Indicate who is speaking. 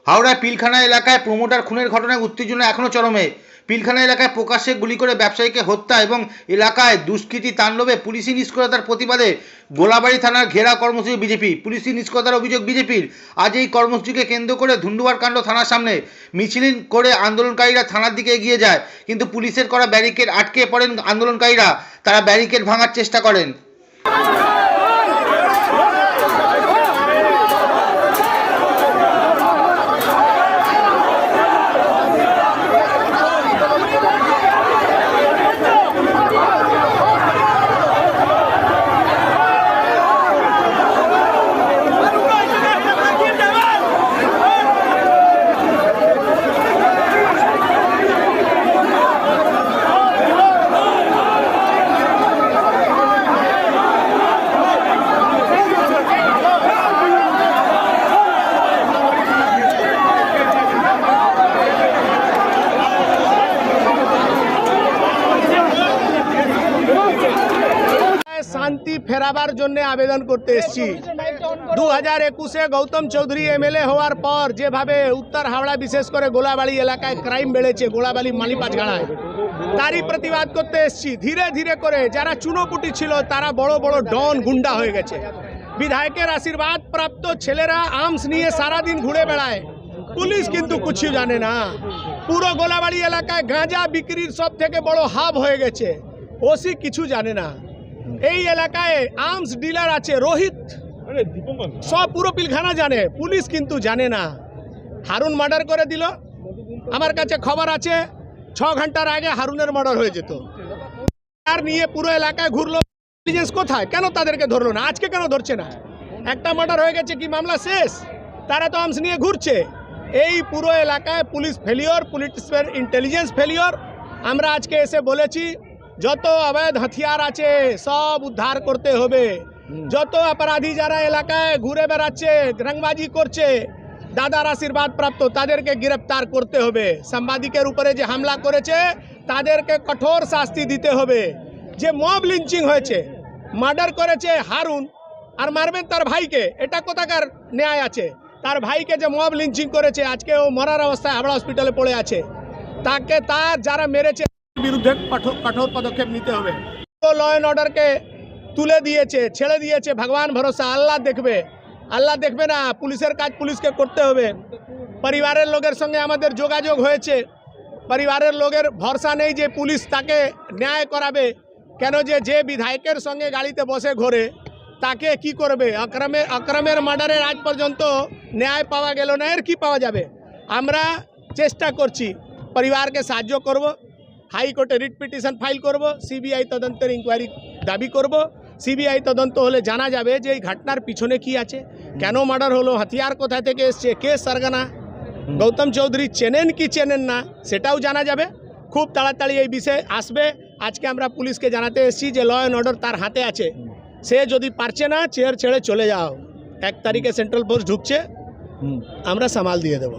Speaker 1: হাওড়ায় পিলখানা এলাকায় প্রমোটার খুনের ঘটনায় উত্তেজনা এখনও চরমে। পিলখানা এলাকায় প্রকাশ্যে গুলি করে ব্যবসায়ীকে হত্যা এবং এলাকায় দুষ্কৃতী তাণ্ডবে পুলিশি নিষ্ক্রিয়তার প্রতিবাদে গোলাবাড়ি থানার ঘেরা কর্মসূচি বিজেপি। পুলিশি নিষ্ক্রিয়তার অভিযোগ বিজেপির। আজ এই কর্মসূচিকে কেন্দ্র করে ধুন্দুয়ার কাণ্ড থানার সামনে মিছিল করে আন্দোলনকারীরা থানার দিকে এগিয়ে যায়, কিন্তু পুলিশের করা ব্যারিকেড আটকে পড়েন আন্দোলনকারীরা। তারা ব্যারিকেড ভাঙার চেষ্টা করেন।
Speaker 2: শান্তি ফেরাবার জন্য আবেদন করতে এসেছি। 2021-এ গৌতম চৌধুরী এমএলএ হওয়ার পর যেভাবে উত্তর হাওড়া বিশেষ করে গোলাবাড়ি এলাকায় ক্রাইম বেড়েছে, গোলাবাড়ি মালিপাছগাড়ায়, তারই প্রতিবাদ করতে এসেছি। ধীরে ধীরে করে যারা চুনোপুটি ছিল তারা বড় বড় ডন গুন্ডা হয়ে গেছে। বিধায়কের আশীর্বাদ প্রাপ্ত ছেলেরা আর্মস নিয়ে সারাদিন ঘুরে বেড়ায়, পুলিশ কিন্তু কিছু জানে না। পুরো গোলাবাড়ি এলাকায় গাঁজা বিক্রির সব থেকে বড় হাব হয়ে গেছে, ওসি কিছু জানে না। এই এলাকায় আর্মস ডিলার আছে রোহিত, সব পুরো পিলখানা জানে, পুলিশ কিন্তু জানে না। হারুন মার্ডার করে দিল, আমার কাছে খবর আছে 6 ঘন্টার আগে হারুনের মার্ডার হয়ে যেত। আর নিয়ে পুরো এলাকায় ঘুরলো, ইন্টেলিজেন্স কোথায়, কেন তাদেরকে ধরলো না, আজকে কেন ধরছে না? একটা মার্ডার হয়ে গেছে, কি মামলা শেষ? তারা তো আর্মস নিয়ে ঘুরছে। এই পুরো এলাকায় পুলিশ ফেলিওর, পুলিশের ইন্টেলিজেন্স ফেলিওর। আমরা আজকে এসে বলেছি যত অবৈধ হাতিয়ার আছে সব উদ্ধার করতে হবে। যত অপরাধী যারা এলাকায় ঘুরে বেড়াচ্ছে, রংবাজি করছে, দাদার আশীর্বাদ প্রাপ্ত, তাদেরকে গ্রেপ্তার করতে হবে। সাংবাদিকের উপরে যে হামলা করেছে তাদেরকে কঠোর শাস্তি দিতে হবে। যে মব লিঞ্চিং হয়েছে, মার্ডার করেছে হারুন আর মারবেন তার ভাইকে, এটা কোথাকার ন্যায় আছে? তার ভাইকে যে মব লিঞ্চিং করেছে, আজকে ও মরার অবস্থায় হাওড়া হসপিটালে পড়ে আছে, তাকে তার যারা মেরেছে বিরুদ্ধে কঠোর পদক্ষেপ নিতে হবে। ল অ্যান্ড অর্ডারকে তুলে দিয়েছে, ছেড়ে দিয়েছে, ভগবান ভরসা, আল্লাহ দেখবে। আল্লাহ দেখবে না, পুলিশের কাজ পুলিশকে করতে হবে। পরিবারের লোকের সঙ্গে আমাদের যোগাযোগ হয়েছে, পরিবারের লোকের ভরসা নেই যে পুলিশ তাকে ন্যায় করাবে। কেন যে বিধায়কের সঙ্গে গাড়িতে বসে ঘোরে তাকে কি করবে? আকরামের মার্ডারের আজ পর্যন্ত ন্যায় পাওয়া গেল না, এর কি পাওয়া যাবে? আমরা চেষ্টা করছি, পরিবারকে সাহায্য করব, হাইকোর্টে রিট পিটিশন ফাইল করব, সিবিআই তদন্তের ইনকোয়ারি দাবি করব। সিবিআই তদন্ত হলে জানা যাবে যে এই ঘটনার পিছনে কি আছে, কেন মার্ডার হলো, হাতিয়ার কোথা থেকে এসছে, কে সারগানা গৌতম চৌধুরী চেনেন কি চেনেন না সেটাও জানা যাবে। খুব তাড়াতাড়ি এই বিষয়ে আসবে। আজকে আমরা পুলিশকে জানাতে এসেছি যে ল অ্যান্ড অর্ডার তার হাতে আছে, সে যদি পারছে না চেয়ার ছেড়ে চলে যাও। 1 তারিখে সেন্ট্রাল ফোর্স ঢুকছে, আমরা সামাল দিয়ে দেবো।